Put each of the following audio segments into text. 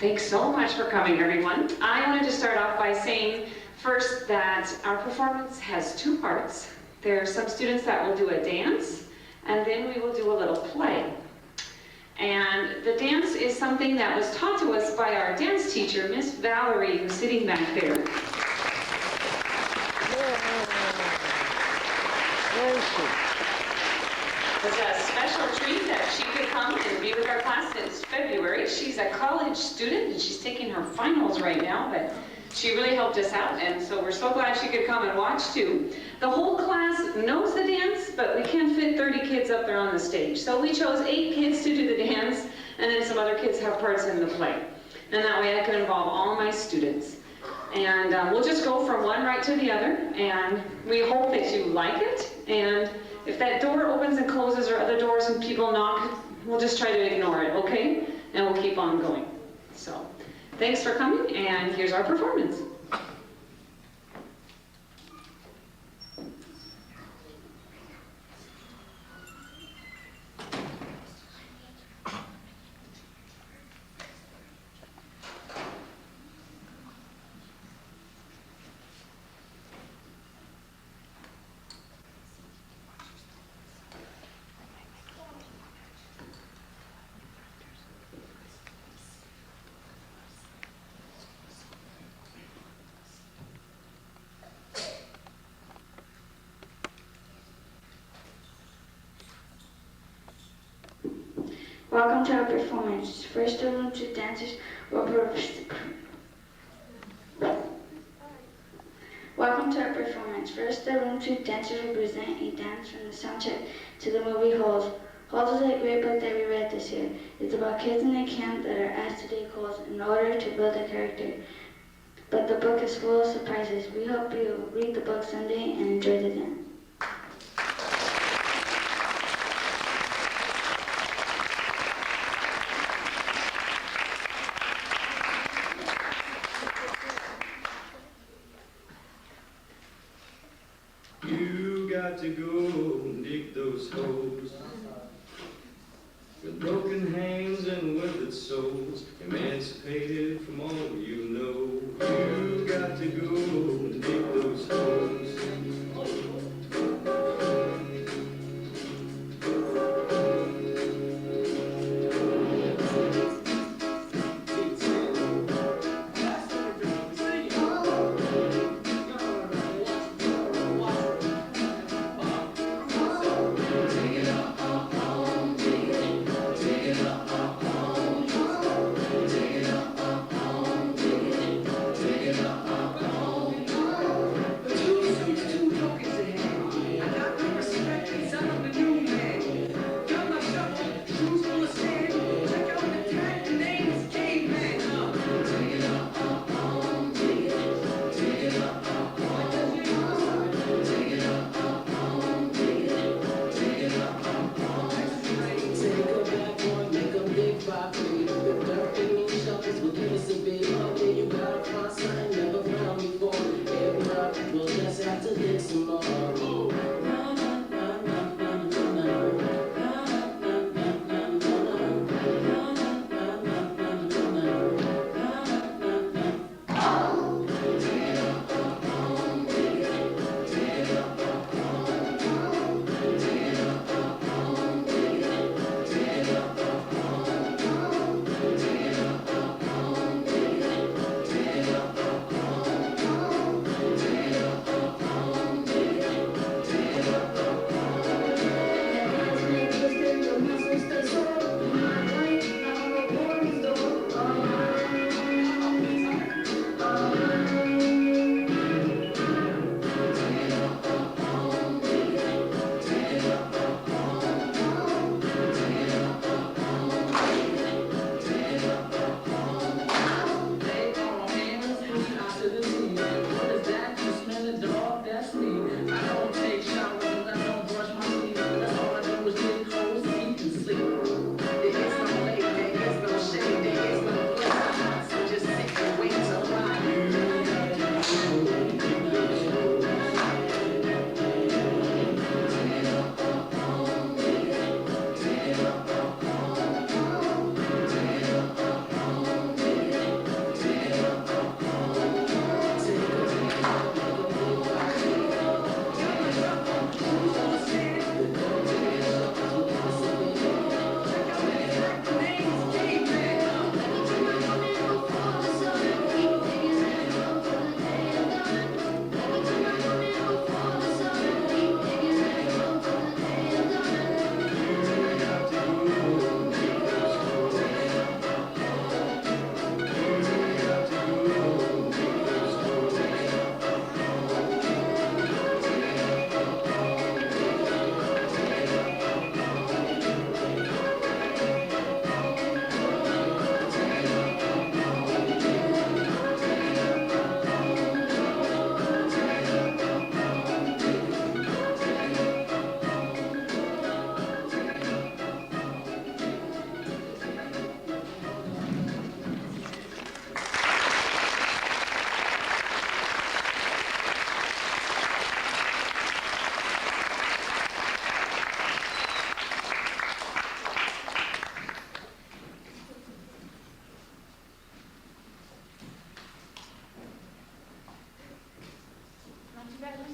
Thanks so much for coming, everyone. I wanted to start off by saying first that our performance has two parts. There are some students that will do a dance, and then we will do a little play. And the dance is something that was taught to us by our dance teacher, Miss Valerie, who's sitting back there. It was a special treat that she could come and be with our class since February. She's a college student and she's taking her finals right now, but she really helped us out, and so we're so glad she could come and watch too. The whole class knows the dance, but we can't fit 30 kids up there on the stage. So we chose 8 kids to do the dance, and then some other kids have parts in the play. And that way I can involve all my students. And we'll just go from one right to the other, and we hope that you like it. And if that door opens and closes or other doors and people knock, we'll just try to ignore it, okay? And we'll keep on going. So, thanks for coming, and here's our performance. Welcome to our performance. First, the room two dancers will Welcome to our performance. First, the room two dancers will present a dance from the soundtrack to the movie Holes. Holes is a great book that we read this year. It's about kids in a camp that are asked to dig holes in order to build a character. But the book is full of surprises. We hope you read the book someday and enjoy the dance. You got to go and dig those holes with broken hands and withered souls, emancipated from all you know. You got to go and dig those holes.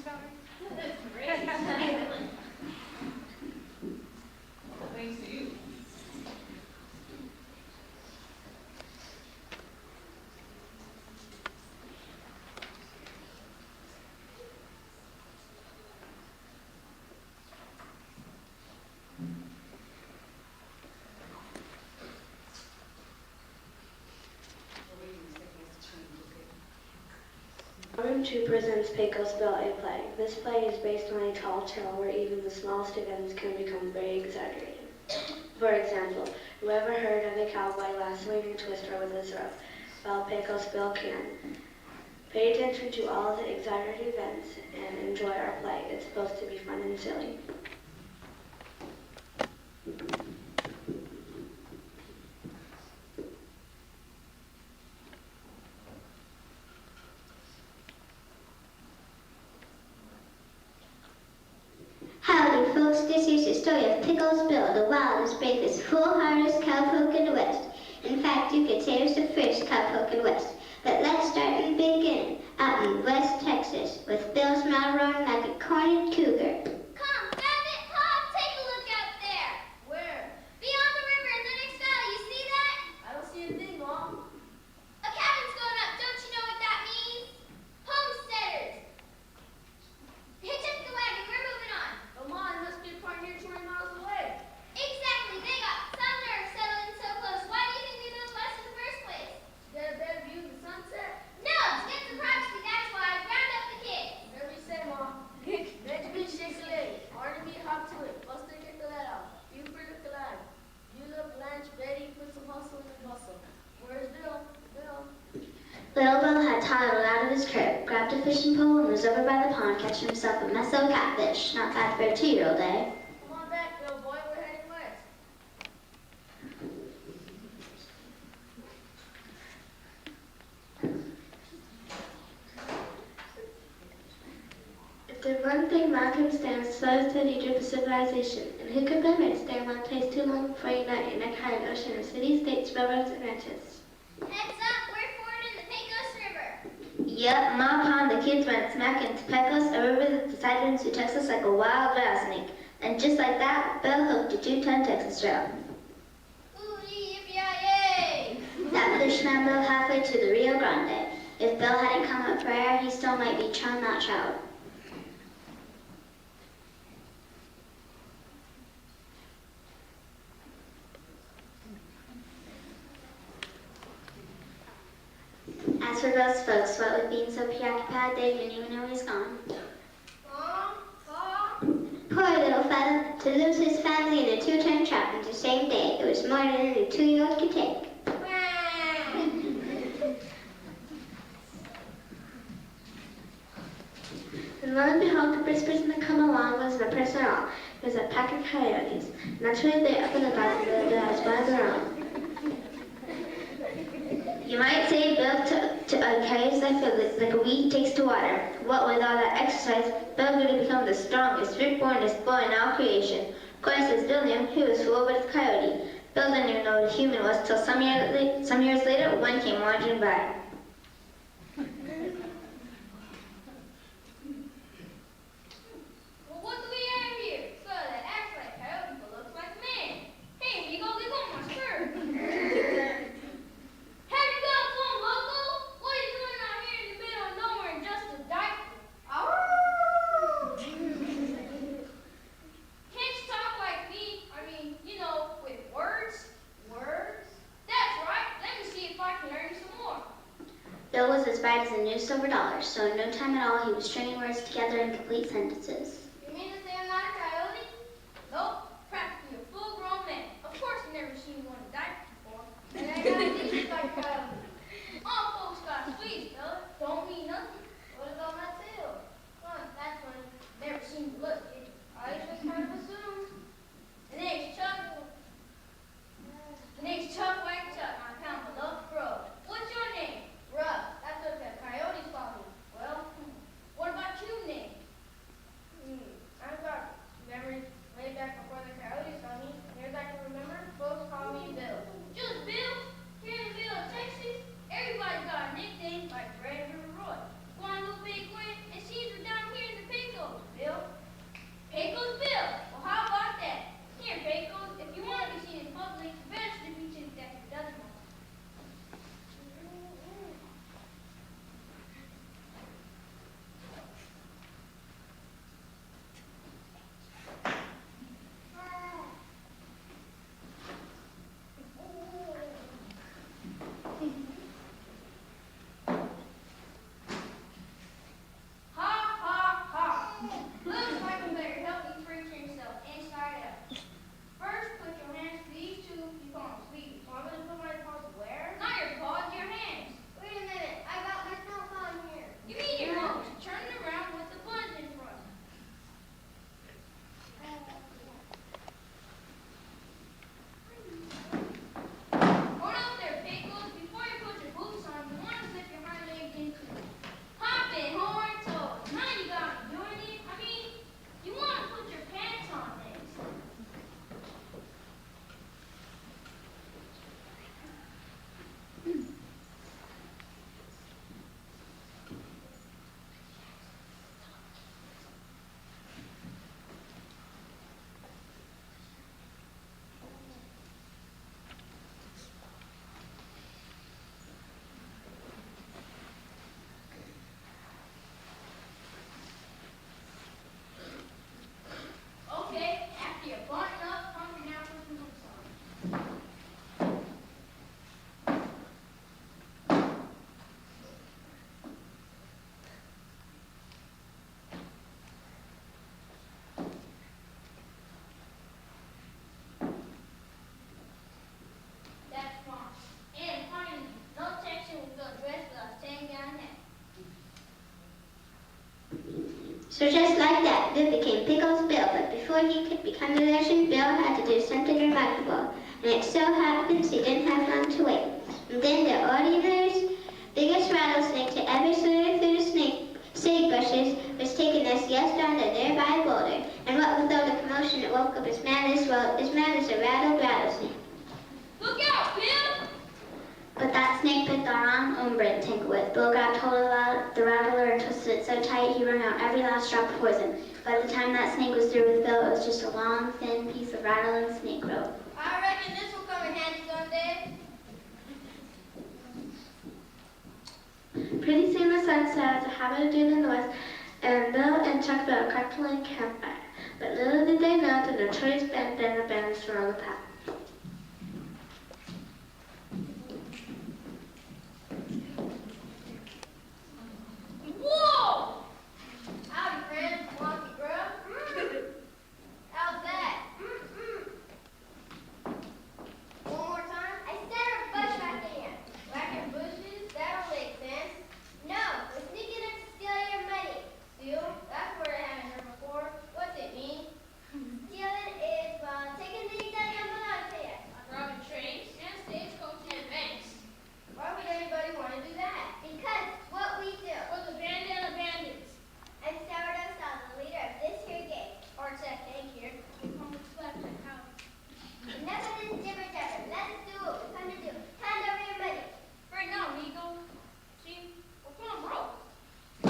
That's great. Thanks to you. Room 2 presents Pecos Bill, a play. This play is based on a tall tale where even the smallest events can become very exaggerated. For example, whoever heard of a cowboy lassoing a twister with his rope? Well, Pecos Bill can. Pay attention to all of the exaggerated events and enjoy our play. It's supposed to be fun and silly. Howdy, folks. This is the story of Pecos Bill, the wildest, bravest, foolhardest cowpoke in the West. In fact, you could say it was the first cowpoke in the West. But let's start in the beginning, out in West Texas, with Bill's mouth roaring like a cornered cougar. Come, Babbitt, Pop, take a look out there. Where? Beyond the river in the next valley, you see that? I don't see anything, Mom. A cabin's going up, don't you know what that means? Homesteaders. Hitch up the wagon, we're moving on. But Mom, it must be a part near 20 miles away. Exactly, they got some nerve settling so close. Why do you think we moved west in the first place? Get a better view of the sunset? No, to get some privacy, that's why. Round up the kids. Whatever you say, Mom. Benjamin shakes a leg. Artemis hop to it. Buster get the let out. Buford look alive. Beulah, Blanche, Betty, put some hustle in the bustle. Where's Bill? Bill. Little Bill had toddled out of his crib, grabbed a fishing pole, and was over by the pond catching himself a mess of catfish. Not bad for a 2-year-old, eh? Come on back, Bill boy. We're heading west. If there's one thing Malcolm stands for, it's the Egypt of civilization. And who could blame it? Stay in one place too long before you unite in a kind ocean of cities, states, railroads, and ranches. Heads up, we're fording the Pecos River. Yep, Ma Pond, the kids went smack into Pecos, a river that decided to Texas like a wild rattlesnake. And just like that, Bill hooked a 2-ton Texas trail. Ooh, yippee-yay! That pushed man Bill halfway to the Rio Grande. If Bill hadn't come up for air, he still might be chum that trout. As for Bill's folks, what with being so preoccupied, they didn't even know he's gone. Mom, Pop. Poor little fellow, to lose his family in a 2-ton trap in the same day, it was more than any 2-year-old could take. And lo and behold, the first person to come along wasn't a person at all. It was a pack of coyotes. Naturally, they up and about and lived as one of their own. You might say Bill took a coyote's life like a weed takes to water. What with all that exercise, Bill grew to become the strongest, root-bornest boy in all creation. Of course, as Bill knew, he was fooled by the coyote. Bill didn't even know what a human was till some years later, one came wandering by. Well, what do we have here? So that acts like coyote but looks like man. Hey, we go get on my shirt. Have you got some local? What are you doing out here in the middle of nowhere in just a diaper? Can't you talk like me? I mean, you know, with words. Words? That's right. Let me see if I can learn some more. Bill was as bright as a new silver dollar, so in no time at all he was stringing words together in complete sentences. You mean to say I'm not a coyote? Nope, practically a full-grown man. Of course, I've never seen one in diapers before. And I got these like a coyote. All folks got fleas, fella. Don't mean nothing. What about my tail? Huh, that's funny. Never seen the look, kid. I just kind of assumed. The name's Chuck. The name's Chuck White Chuck. I'm kind of a love bro. What's your name? Russ. That's what the coyotes call me. Well, what about your name? So just like that, Bill became Pecos Bill, but before he could become a legend, Bill had to do something remarkable. And it so happens he didn't have long to wait. And then the ordinary biggest rattlesnake to ever slither through the sagebushes was taking a siesta on a nearby boulder. And what with all the commotion that woke up his man as well, his man was a rattled rattlesnake. Look out, Bill! But that snake picked the wrong umbre to tangle with. Bill grabbed hold of the rattler and twisted it so tight he wrung out every last drop of poison. By the time that snake was through with Bill, it was just a long, thin piece of rattling snake rope. I reckon this will come in handy someday. Pretty soon the sun set as a habit of doing in the west, and Bill and Chuck built a crackling campfire. But little did they know the notorious bandana bandits were on the path. Whoa! Howdy, friend. Wonky grub. How's that? One more time. I said we're bushwhacking. Whacking bushes? That don't make sense. No, we're sneaking up to steal your money. Steal? That's a word I haven't heard before. What's it mean? Stealing is taking things that don't belong to you. Like robbing trains and stagecoaches and banks. Why would anybody want to do that? Because it's what we do. We're the bandana bandits. I'm Sourdough Sal, the leader of this here gang. Or it's that gang here. We come to slap that house. Enough of this jibber jabber. Let's do what we come to do. Hand over your money. Right now, Nico. See, we're going broke.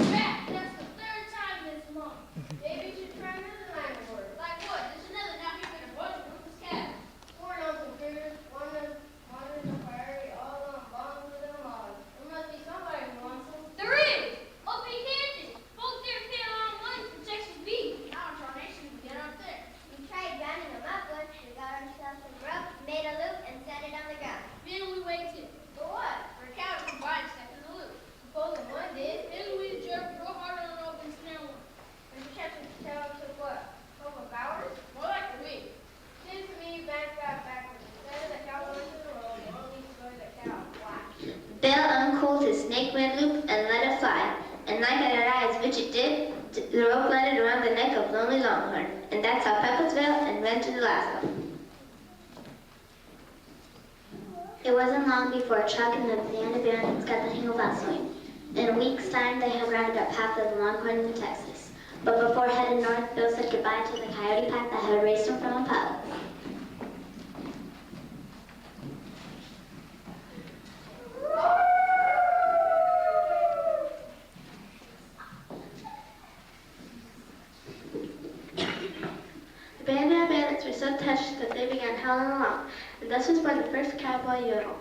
Back. That's the third time this month. Maybe you should try another line of work. Like what? There's another now here in a bunch of ruthless cats. 4 on computers, one on the prairie, all on bonds with them all. There must be somebody who wants them. There is! Up in Kansas. Folks there pay a lot of money for Texas beef. Now it's our nation to get up there. We tried rounding them up once. We got ourselves some rope, made a loop, and set it on the ground. Then we waited. For what? For a cow to come by and step in the loop. Supposing one did. Then we jerked real hard on the rope and snare one. And we kept the cow to what? A couple of hours? More like a week. Seems to me back got backwards. Instead of the cow going to the road, the only story the cow flashed. Bill uncooled his snake wind loop and let it fly. And like it arrived, which it did, the rope landed around the neck of Lonely Longhorn. And that's how Pecos Bill invented the lasso. It wasn't long before Chuck and the band of bandits got the hang of lassoing. In a week's time, they had rounded up half of the Longhorn into Texas. But before heading north, Bill said goodbye to the coyote pack that had raced him from a pup. The bandana bandits were so touched that they began howling along, and thus was born the first cowboy yodel.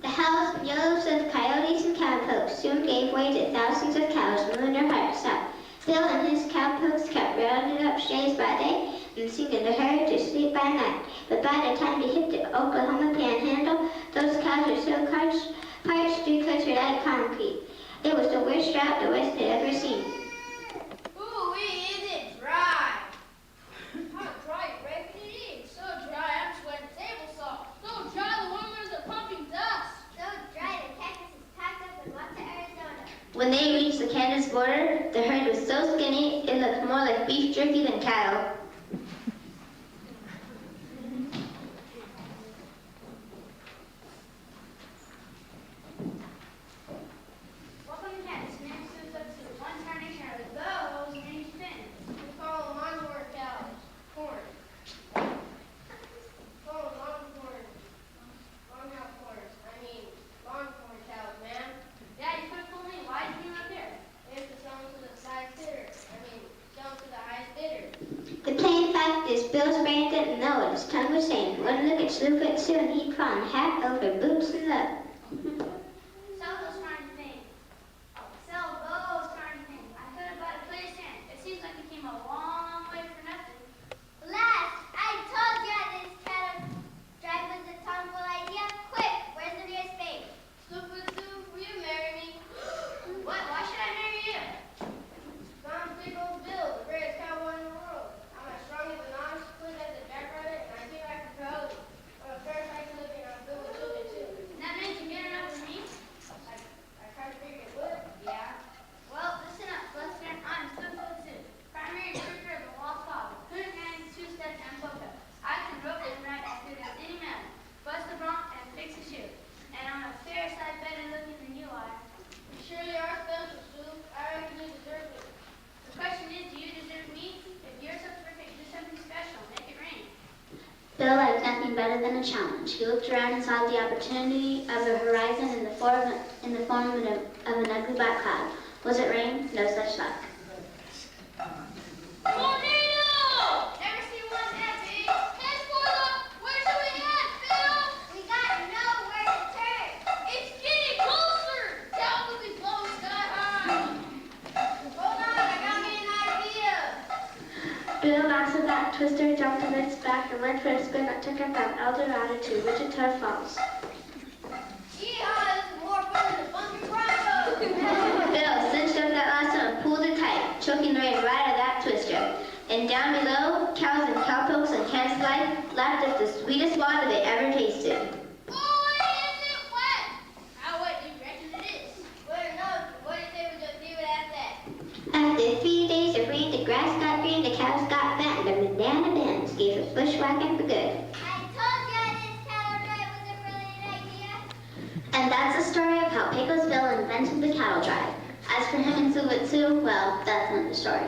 The howls and yells of coyotes and cowpokes soon gave way to thousands of cows mooing their hearts out. Bill and his cowpokes kept rounding up strays by day and singing to her to sleep by night. But by the time they hit the Oklahoma panhandle, those cows were so parched 3 coats were like concrete. It was the worst drought the West had ever seen. Ooh-wee, is it dry? How dry you reckon it is? So dry, I'm sweating table salt. So dry, the windmills are pumping dust. So dry that Texas is packed up and went to Arizona. When they reached the Kansas border, the herd was so skinny it looked more like beef jerky than cattle. Welcome to Texas. Next is up to one tarnation are the bows and any spin. We call them longhorn cows. Corn. Call them longhorn. Longhorn corns. I mean, longhorn cows, man. Yeah, you could fool me. Why is he not there? It's to sell them to the highest bidder. Sell them to the highest bidder. The plain fact is Bill's brain didn't know what his tongue was saying. One look at Slewfoot Sue and he'd fallen hat over boots in love. Sell those kinds of things. Sell those kinds of things. I could have bought a place in. It seems like we came a long way for nothing. Blast! I told you this cattle drive was a tomboy idea. Quick, where's the nearest bank? Stupid Sue, will you marry me? What? Why should I marry you? I'm Pecos Bill, the greatest cowboy in the world. I'm as strong as an honest, quick as a jackrabbit, and I feel like a coyote. I'm a fair fight living on good with children too. And that means you get enough for me? and I'm a fair sight better looking than you are. You surely are special, Sue. I reckon you deserve it. The question is, do you deserve me? If you're so perfect, do something special. Make it rain. Bill liked nothing better than a challenge. He looked around and saw the opportunity of a horizon in the form of an ugly black cloud. Was it rain? No such luck. Tornado! Never seen one that big. Head for the... Where should we head, Phil? We gotta know where to turn. It's getting closer. Down will be blowing sky high. Hold on, I got me an idea. Bill lassoed that twister, jumped on its back, and went for a spin that took him from El Dorado to Wichita Falls. Yeehaw, this is more fun than the Bunker Bronco. Bill cinched up that lasso and pulled it tight, choking the rain right out of that twister. And down below, cows and cowpokes and Kansas Life lapped up the sweetest water they ever tasted. Oh, is it wet? How wet do you reckon it is? Well, no, what do you say we just leave it at that? After 3 days of rain, the grass got green, the cows got fat, and the banana bends gave us bushwhacking for good. I told you this cattle drive was a brilliant idea. And that's the story of how Pecos Bill invented the cattle drive. As for him and Sue, well, that's another story.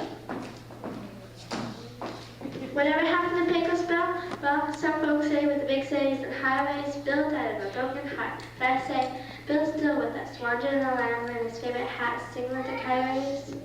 Whatever happened to Pecos Bill? Well, some folks say with the big cities and highways, Bill died of a broken heart. But I say, Bill's still with us, wandering the land wearing his favorite hat, singing with the coyotes.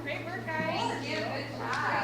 Great work, guys. Good job.